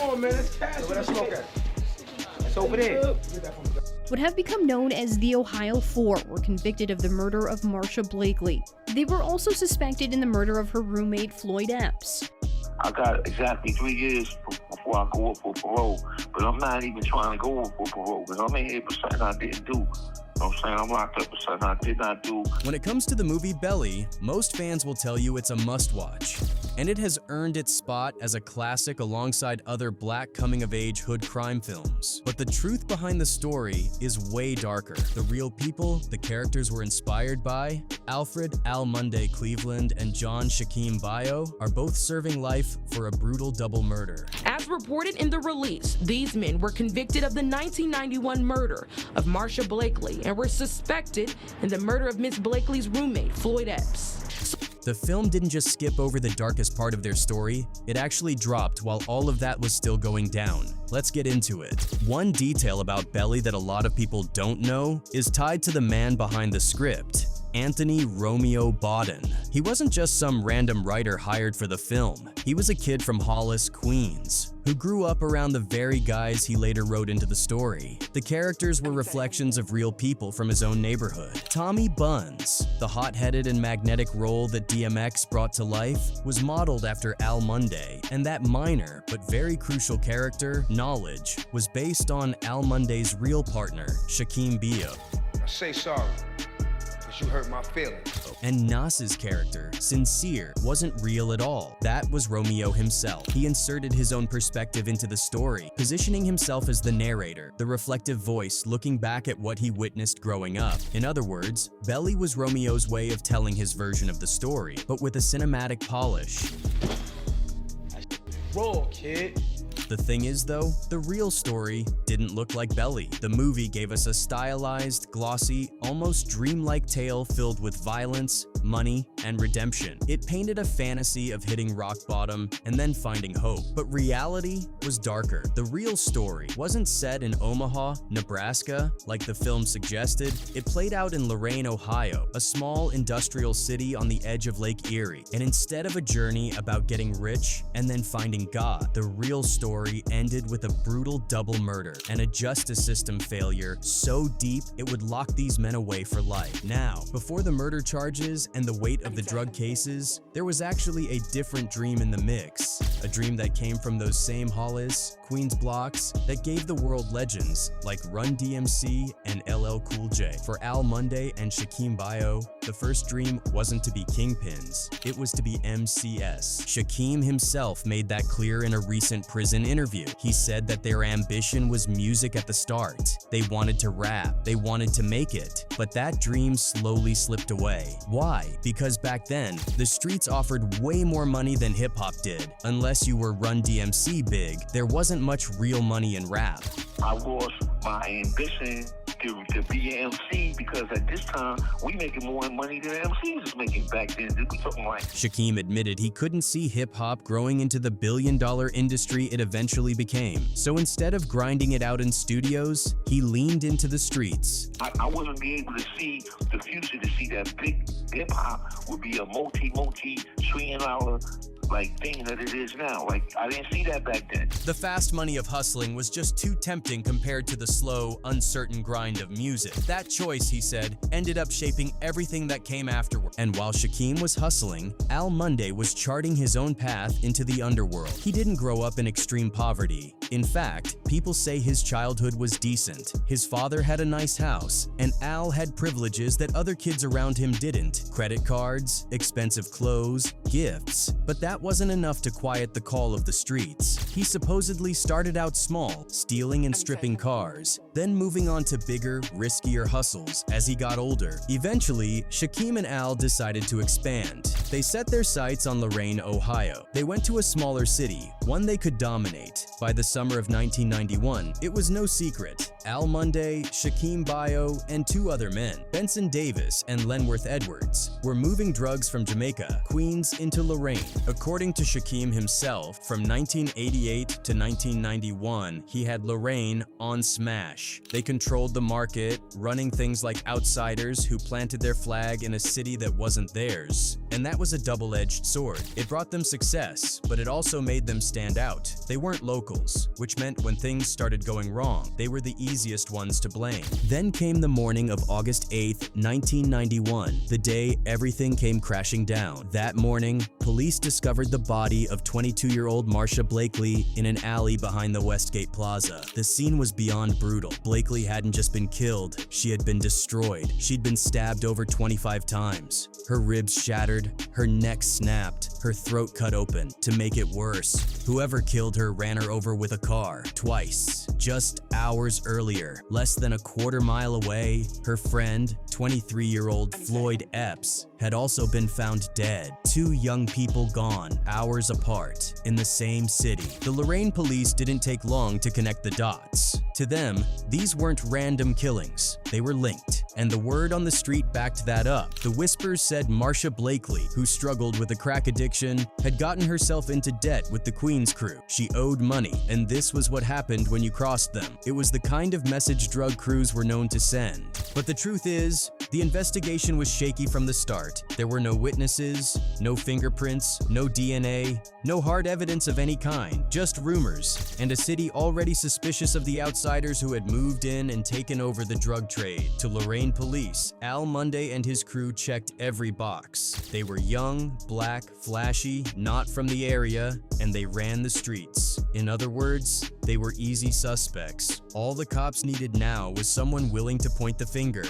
on, man. That's cash. Where that smoke at? It's over there. Would have become known as the Ohio Four were convicted of the murder of Marsha Blakely. They were also suspected in the murder of her roommate Floyd Epps. I got exactly 3 years before I go up for parole, but I'm not even trying to go up for parole because I'm in here for something I didn't do. You know what I'm saying? I'm locked up for something I did not do. When it comes to the movie Belly, most fans will tell you it's a must-watch, and it has earned its spot as a classic alongside other black coming-of-age hood crime films. But the truth behind the story is way darker. The real people the characters were inspired by, Alfred Al Monday Cleveland and John Shakim Bio, are both serving life for a brutal double murder. As reported in the release, these men were convicted of the 1991 murder of Marsha Blakely and were suspected in the murder of Miss Blakely's roommate, Floyd Epps. The film didn't just skip over the darkest part of their story, it actually dropped while all of that was still going down. Let's get into it. One detail about Belly that a lot of people don't know is tied to the man behind the script, Anthony Romeo Bodden. He wasn't just some random writer hired for the film. He was a kid from Hollis, Queens, who grew up around the very guys he later wrote into the story. The characters were reflections of real people from his own neighborhood. Tommy Buns, the hot-headed and magnetic role that DMX brought to life, was modeled after Al Monday, and that minor but very crucial character, Knowledge, was based on Al Monday's real partner, Shakim Bio. I say sorry. You hurt my feelings. And Nas's character, Sincere, wasn't real at all. That was Romeo himself. He inserted his own perspective into the story, positioning himself as the narrator, the reflective voice looking back at what he witnessed growing up. In other words, Belly was Romeo's way of telling his version of the story, but with a cinematic polish. Roll, kid. The thing is though, the real story didn't look like Belly. The movie gave us a stylized, glossy, almost dreamlike tale filled with violence, money, and redemption. It painted a fantasy of hitting rock bottom and then finding hope. But reality was darker. The real story wasn't set in Omaha, Nebraska, like the film suggested. It played out in Lorain, Ohio, a small industrial city on the edge of Lake Erie. And instead of a journey about getting rich and then finding God, the real story ended with a brutal double murder and a justice system failure so deep it would lock these men away for life. Now, before the murder charges and the weight of the drug cases, there was actually a different dream in the mix. A dream that came from those same Hollis, Queens blocks that gave the world legends like Run-DMC and LL Cool J. For Al Monday and Shakim Bio, the first dream wasn't to be kingpins, it was to be MCS. Shakim himself made that clear in a recent prison interview. He said that their ambition was music at the start. They wanted to rap, they wanted to make it, but that dream slowly slipped away. Why? Because back then, the streets offered way more money than hip-hop did. Unless you were Run-DMC big, there wasn't much real money in rap. I lost my ambition to be an MC because at this time, we making more money than MCs was making back then. We talking like... Shakim admitted he couldn't see hip-hop growing into the billion-dollar industry it eventually became. So instead of grinding it out in studios, he leaned into the streets. I wasn't be able to see the future, to see that big hip-hop would be a multi-trillion-dollar like thing that it is now. Like, I didn't see that back then. The fast money of hustling was just too tempting compared to the slow, uncertain grind of music. That choice, he said, ended up shaping everything that came afterward. And while Shakim was hustling, Al Monday was charting his own path into the underworld. He didn't grow up in extreme poverty. In fact, people say his childhood was decent. His father had a nice house, and Al had privileges that other kids around him didn't. Credit cards, expensive clothes, gifts. But that wasn't enough to quiet the call of the streets. He supposedly started out small, stealing and stripping cars, then moving on to bigger, riskier hustles as he got older. Eventually, Shakim and Al decided to expand. They set their sights on Lorain, Ohio. They went to a smaller city, one they could dominate. By the summer of 1991, it was no secret. Al Munday, Shakim and 2 other men, Benson Davis and Lenworth Edwards, were moving drugs from Jamaica, Queens into Lorain. According to Shakim himself, from 1988 to 1991, he had Lorain on smash. They controlled the market, running things like outsiders who planted their flag in a city that wasn't theirs. And that was a double-edged sword. It brought them success, but it also made them stand out. They weren't locals, which meant when things started going wrong, they were the easiest ones to blame. Then came the morning of August 8, 1991, the day everything came crashing down. That morning, police discovered the body of 22-year-old Marsha Blakely in an alley behind the Westgate Plaza. The scene was beyond brutal. Blakely hadn't just been killed, she had been destroyed. She'd been stabbed over 25 times. Her ribs shattered, her neck snapped, her throat cut open. To make it worse, whoever killed her ran her over with a car, twice. Just hours earlier, less than a quarter-mile away, her friend, 23-year-old Floyd Epps, had also been found dead. 2 young people gone, hours apart, in the same city. The Lorain police didn't take long to connect the dots. To them, these weren't random killings. They were linked, and the word on the street backed that up. The whispers said Marsha Blakely, who struggled with a crack addiction, had gotten herself into debt with the Queens crew. She owed money, and this was what happened when you crossed them. It was the kind of message drug crews were known to send. But the truth is, the investigation was shaky from the start. There were no witnesses, no fingerprints, no DNA, no hard evidence of any kind, just rumors, and a city already suspicious of the outsiders who had moved in and taken over the drug trade. To Lorain police, Al Munday and his crew checked every box. They were young, black, flashy, not from the area, and they ran the streets. In other words, they were easy suspects. All the cops needed now was someone willing to point the finger.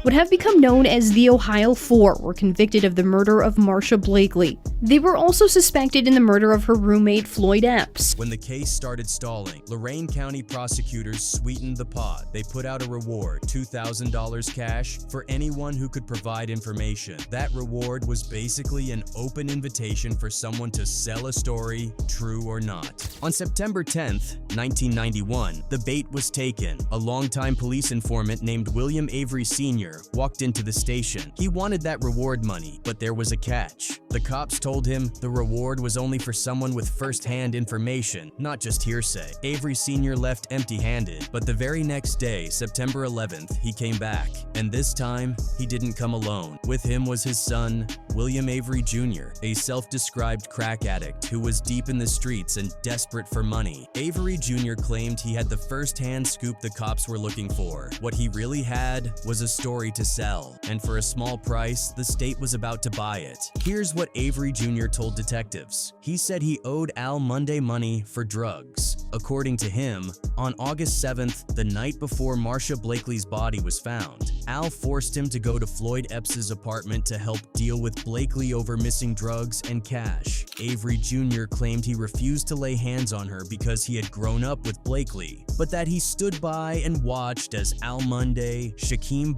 What have become known as the Ohio Four were convicted of the murder of Marsha Blakely. They were also suspected in the murder of her roommate Floyd Epps. When the case started stalling, Lorain County prosecutors sweetened the pot. They put out a reward, $2,000 cash, for anyone who could provide information. That reward was basically an open invitation for someone to sell a story, true or not. On September 10th, 1991, the bait was taken. A longtime police informant named William Avery Sr. walked into the station. He wanted that reward money, but there was a catch. The cops told him the reward was only for someone with first-hand information, not just hearsay. Avery Sr. left empty-handed, but the very next day, September 11th, he came back. And this time, he didn't come alone. With him was his son, William Avery Jr., a self-described crack addict who was deep in the streets and desperate for money. Avery Jr. claimed he had the first-hand scoop the cops were looking for. What he really had was a story to sell, and for a small price, the state was about to buy it. Here's what Avery Jr. told detectives. He said he owed Al Munday money for drugs. According to him, on August 7th, the night before Marsha Blakely's body was found, Al forced him to go to Floyd Epps' apartment to help deal with Blakely over missing drugs and cash. Avery Jr. claimed he refused to lay hands on her because he had grown up with Blakely, but that he stood by and watched as Al Munday, Shakim,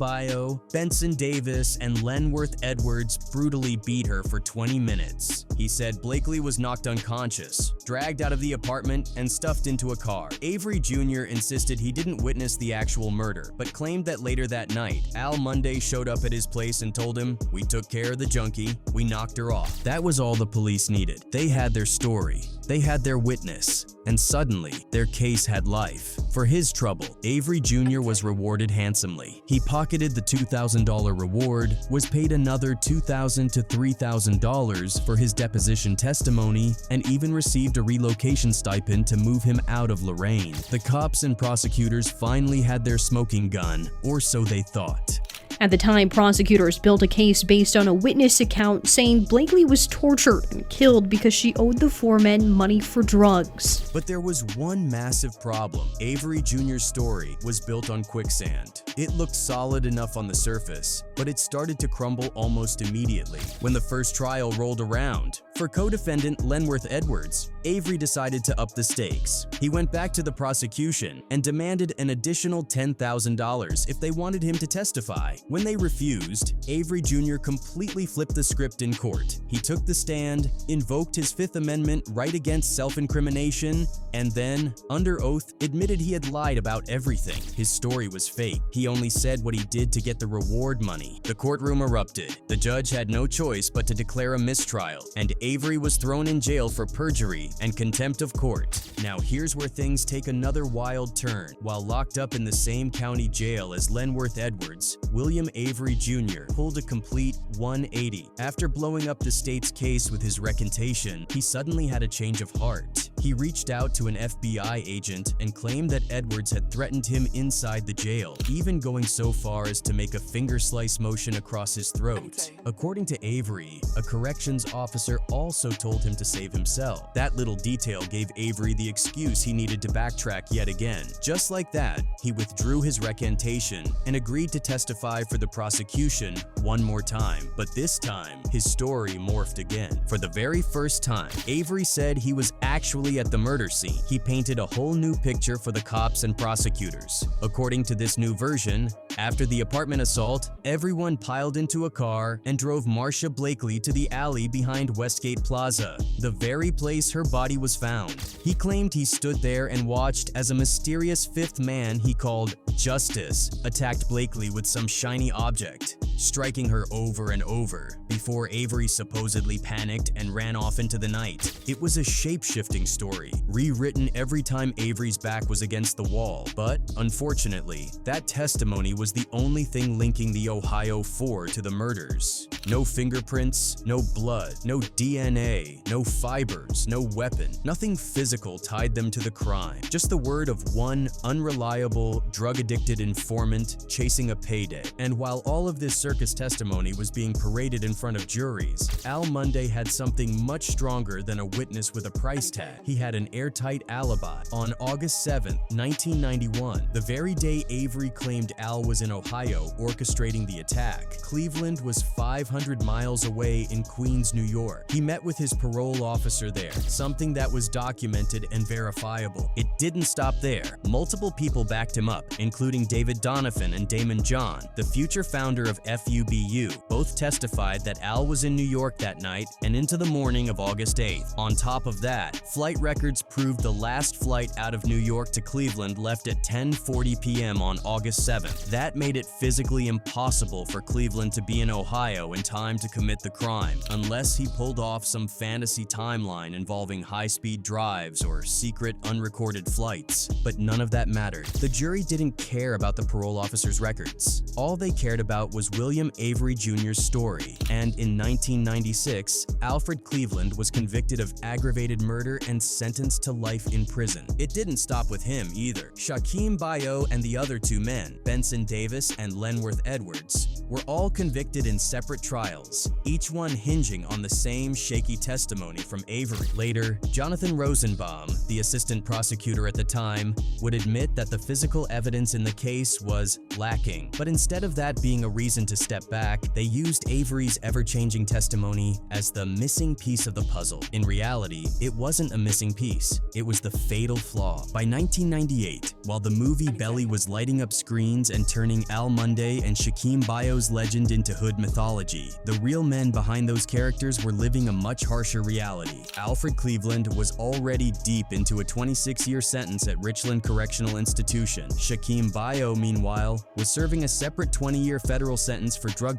Benson Davis, and Lenworth Edwards brutally beat her for 20 minutes. He said Blakely was knocked unconscious, dragged out of the apartment, and stuffed into a car. Avery Jr. insisted he didn't witness the actual murder, but claimed that later that night, Al Munday showed up at his place and told him, "We took care of the junkie, we knocked her off." That was all the police needed. They had their story, they had their witness, and suddenly, their case had life. For his trouble, Avery Jr. was rewarded handsomely. He pocketed the $2,000 reward, was paid another $2,000 to $3,000 for his deposition testimony, and even received a relocation stipend to move him out of Lorain. The cops and prosecutors finally had their smoking gun, or so they thought. At the time, prosecutors built a case based on a witness account saying Blakely was tortured and killed because she owed the four men money for drugs. But there was one massive problem. Avery Jr.'s story was built on quicksand. It looked solid enough on the surface, but it started to crumble almost immediately. When the first trial rolled around, For co-defendant Lenworth Edwards, Avery decided to up the stakes. He went back to the prosecution and demanded an additional $10,000 if they wanted him to testify. When they refused, Avery Jr. completely flipped the script in court. He took the stand, invoked his Fifth Amendment right against self-incrimination, and then, under oath, admitted he had lied about everything. His story was fake. He only said what he did to get the reward money. The courtroom erupted. The judge had no choice but to declare a mistrial, and Avery was thrown in jail for perjury and contempt of court. Now here's where things take another wild turn. While locked up in the same county jail as Lenworth Edwards, William Avery Jr. pulled a complete 180. After blowing up the state's case with his recantation, he suddenly had a change of heart. He reached out to an FBI agent and claimed that Edwards had threatened him inside the jail, even going so far as to make a finger slice motion across his throat. According to Avery, a corrections officer also told him to save himself. That little detail gave Avery the excuse he needed to backtrack yet again. Just like that, he withdrew his recantation and agreed to testify for the prosecution one more time. But this time, his story morphed again. For the very first time, Avery said he was actually at the murder scene. He painted a whole new picture for the cops and prosecutors. According to this new version, after the apartment assault, everyone piled into a car and drove Marcia Blakely to the alley behind Westgate Plaza, the very place her body was found. He claimed he stood there and watched as a mysterious fifth man he called Justice attacked Blakely with some shiny object, striking her over and over, before Avery supposedly panicked and ran off into the night. It was a shape-shifting story, rewritten every time Avery's back was against the wall, but unfortunately, that testimony was the only thing linking the Ohio Four to the murders. No fingerprints, no blood, no DNA, no fibers, no weapon. Nothing physical tied them to the crime. Just the word of one unreliable, drug-addicted informant chasing a payday. And while all of this circus testimony was being paraded in front of juries, Al Munday had something much stronger than a witness with a price tag. He had an airtight alibi. On August 7, 1991, the very day Avery claimed Al was in Ohio orchestrating the attack, Cleveland was 500 miles away in Queens, New York. He met with his parole officer there, something that was documented and verifiable. It didn't stop there. Multiple people backed him up, including David Donovan and Damon John, the future founder of FUBU. Both testified that Al was in New York that night and into the morning of August 8th. On top of that, flight records proved the last flight out of New York to Cleveland left at 10:40 p.m. on August 7th. That made it physically impossible for Cleveland to be in Ohio in time to commit the crime, unless he pulled off some fantasy timeline involving high-speed drives or secret unrecorded flights. But none of that mattered. The jury didn't care about the parole officer's records. All they cared about was William Avery Jr.'s story, and in 1996, Alfred Cleveland was convicted of aggravated murder and sentenced to life in prison. It didn't stop with him either. Shakim Bayo and the other two men, Benson Davis and Lenworth Edwards, were all convicted in separate trials, each one hinging on the same shaky testimony from Avery. Later, Jonathan Rosenbaum, the assistant prosecutor at the time, would admit that the physical evidence in the case was lacking. But instead of that being a reason to step back, they used Avery's ever-changing testimony as the missing piece of the puzzle. In reality, it wasn't a missing piece. It was the fatal flaw. By 1998, while the movie Belly was lighting up screens and turning Al Munday and Shakim Bayo's legend into hood mythology, the real men behind those characters were living a much harsher reality. Alfred Cleveland was already deep into a 26-year sentence at Richland Correctional Institution. Shakim Bayo, meanwhile, was serving a separate 20-year federal sentence for drug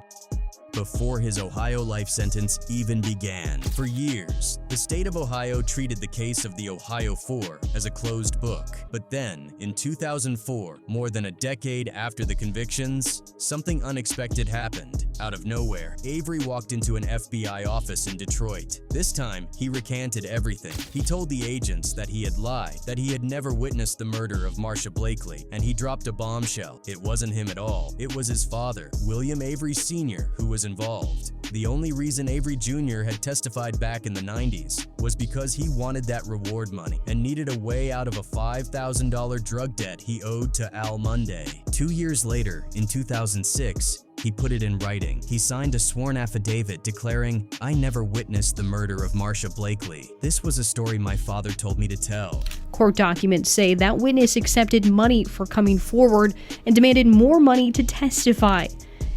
before his Ohio life sentence even began. For years, the state of Ohio treated the case of the Ohio Four as a closed book. But then, in 2004, more than a decade after the convictions, something unexpected happened. Out of nowhere, Avery walked into an FBI office in Detroit. This time, he recanted everything. He told the agents that he had lied, that he had never witnessed the murder of Marcia Blakely, and he dropped a bombshell. It wasn't him at all. It was his father, William Avery Sr., who was involved. The only reason Avery Jr. had testified back in the 90s was because he wanted that reward money and needed a way out of a $5,000 drug debt he owed to Al Munday. 2 years later, in 2006, He put it in writing. He signed a sworn affidavit declaring, "I never witnessed the murder of Marsha Blakely. This was a story my father told me to tell." Court documents say that witness accepted money for coming forward and demanded more money to testify.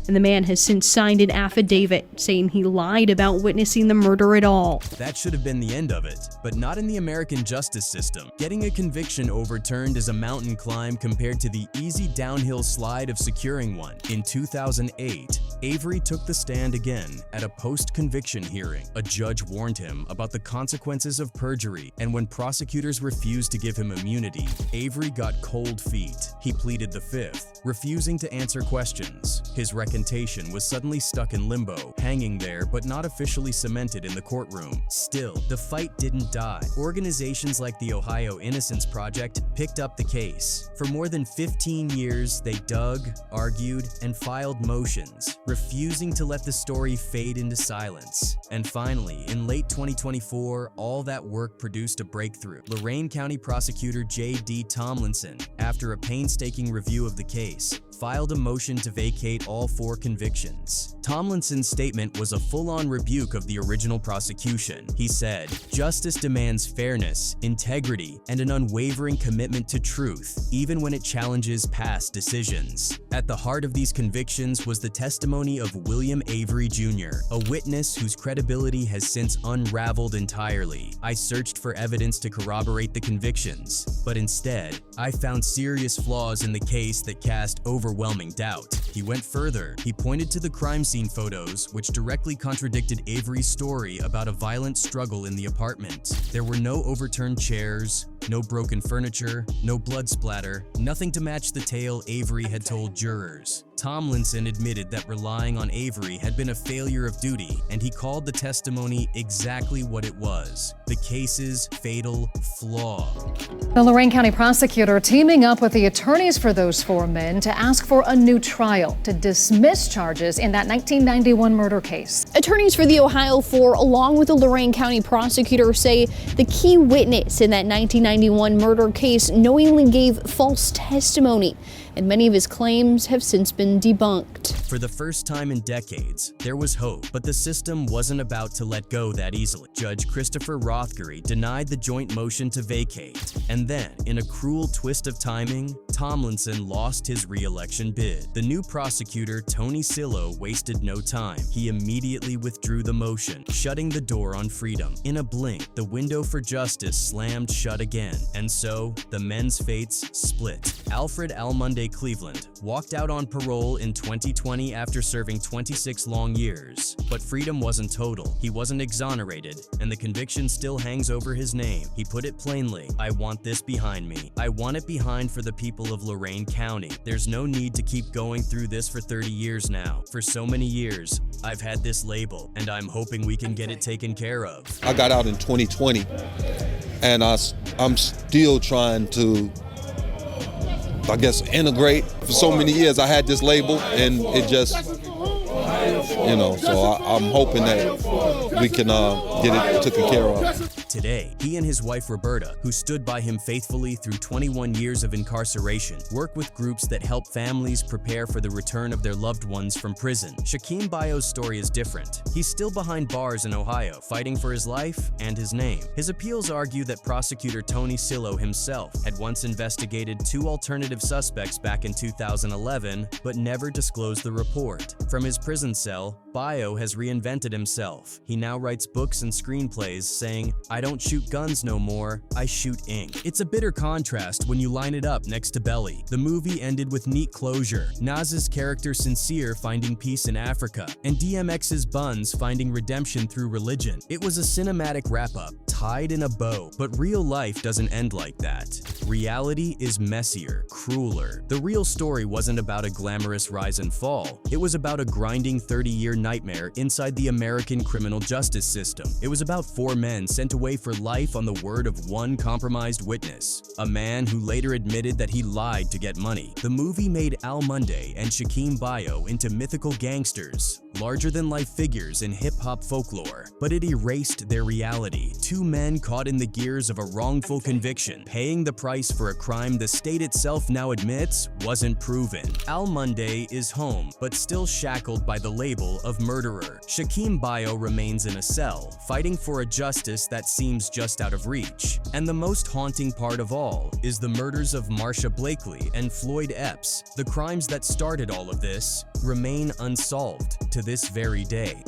And the man has since signed an affidavit saying he lied about witnessing the murder at all. That should have been the end of it, but not in the American justice system. Getting a conviction overturned is a mountain climb compared to the easy downhill slide of securing one. In 2008, Avery took the stand again at a post-conviction hearing. A judge warned him about the consequences of perjury, and when prosecutors refused to give him immunity, Avery got cold feet. He pleaded the fifth, refusing to answer questions. His recantation was suddenly stuck in limbo, hanging there but not officially cemented in the courtroom. Still, the fight didn't die. Organizations like the Ohio Innocence Project picked up the case. For more than 15 years, they dug, argued, and filed motions, refusing to let the story fade into silence. And finally, in late 2024, all that work produced a breakthrough. Lorain County Prosecutor J.D. Tomlinson, after a painstaking review of the case, filed a motion to vacate all 4 convictions. Tomlinson's statement was a full-on rebuke of the original prosecution. He said, "Justice demands fairness, integrity, and an unwavering commitment to truth, even when it challenges past decisions." At the heart of these convictions was the testimony of William Avery Jr., a witness whose credibility has since unraveled entirely. "I searched for evidence to corroborate the convictions, but instead, I found serious flaws in the case that cast overwhelming doubt." He went further. He pointed to the crime scene photos, which directly contradicted Avery's story about a violent struggle in the apartment. There were no overturned chairs, no broken furniture, no blood splatter, nothing to match the tale Avery had told jurors. Tomlinson admitted that relying on Avery had been a failure of duty, and he called the testimony exactly what it was: the case's fatal flaw. The Lorain County prosecutor teaming up with the attorneys for those 4 men to ask for a new trial to dismiss charges in that 1991 murder case. Attorneys for the Ohio 4, along with the Lorain County prosecutor, say the key witness in that 1991 murder case knowingly gave false testimony, and many of his claims have since been debunked. For the first time in decades, there was hope, but the system wasn't about to let go that easily. Judge Christopher Rothgary denied the joint motion to vacate, and then, in a cruel twist of timing, Tomlinson lost his re-election bid. The new prosecutor, Tony Sillo, wasted no time. He immediately withdrew the motion, shutting the door on freedom. In a blink, the window for justice slammed shut again, and so the men's fates split. Alfred Almonde Cleveland walked out on parole in 2020 after serving 26 long years. But freedom wasn't total. He wasn't exonerated, and the conviction still hangs over his name. He put it plainly: "I want this behind me. I want it behind for the people of Lorain County. There's no need to keep going through this for 30 years now. For so many years, I've had this label, and I'm hoping we can get it taken care of." I got out in 2020, and I'm still trying to, I guess, integrate. For so many years I had this label, and it just, so I'm hoping that we can get it taken care of. Today, he and his wife Roberta, who stood by him faithfully through 21 years of incarceration, work with groups that help families prepare for the return of their loved ones from prison. Shakim Bayo's story is different. He's still behind bars in Ohio, fighting for his life and his name. His appeals argue that prosecutor Tony Sillo himself had once investigated 2 alternative suspects back in 2011, but never disclosed the report. From his prison cell, Bayo has reinvented himself. He now writes books and screenplays saying, "I don't shoot guns no more, I shoot ink." It's a bitter contrast when you line it up next to Belly. The movie ended with neat closure, Nas's character Sincere finding peace in Africa, and DMX's Buns finding redemption through religion. It was a cinematic wrap-up, tied in a bow, but real life doesn't end like that. Reality is messier, crueler. The real story wasn't about a glamorous rise and fall. It was about a grinding 30-year nightmare inside the American criminal justice system. It was about 4 men sent away for life on the word of one compromised witness, a man who later admitted that he lied to get money. The movie made Al Munday and Shakim Bayo into mythical gangsters, larger-than-life figures in hip-hop folklore, but it erased their reality. Two men caught in the gears of a wrongful conviction, paying the price for a crime the state itself now admits wasn't proven. Al Munday is home, but still shackled by the label of murderer. Shakim Bio remains in a cell, fighting for a justice that seems just out of reach. And the most haunting part of all is the murders of Marsha Blakely and Floyd Epps. The crimes that started all of this remain unsolved to this very day.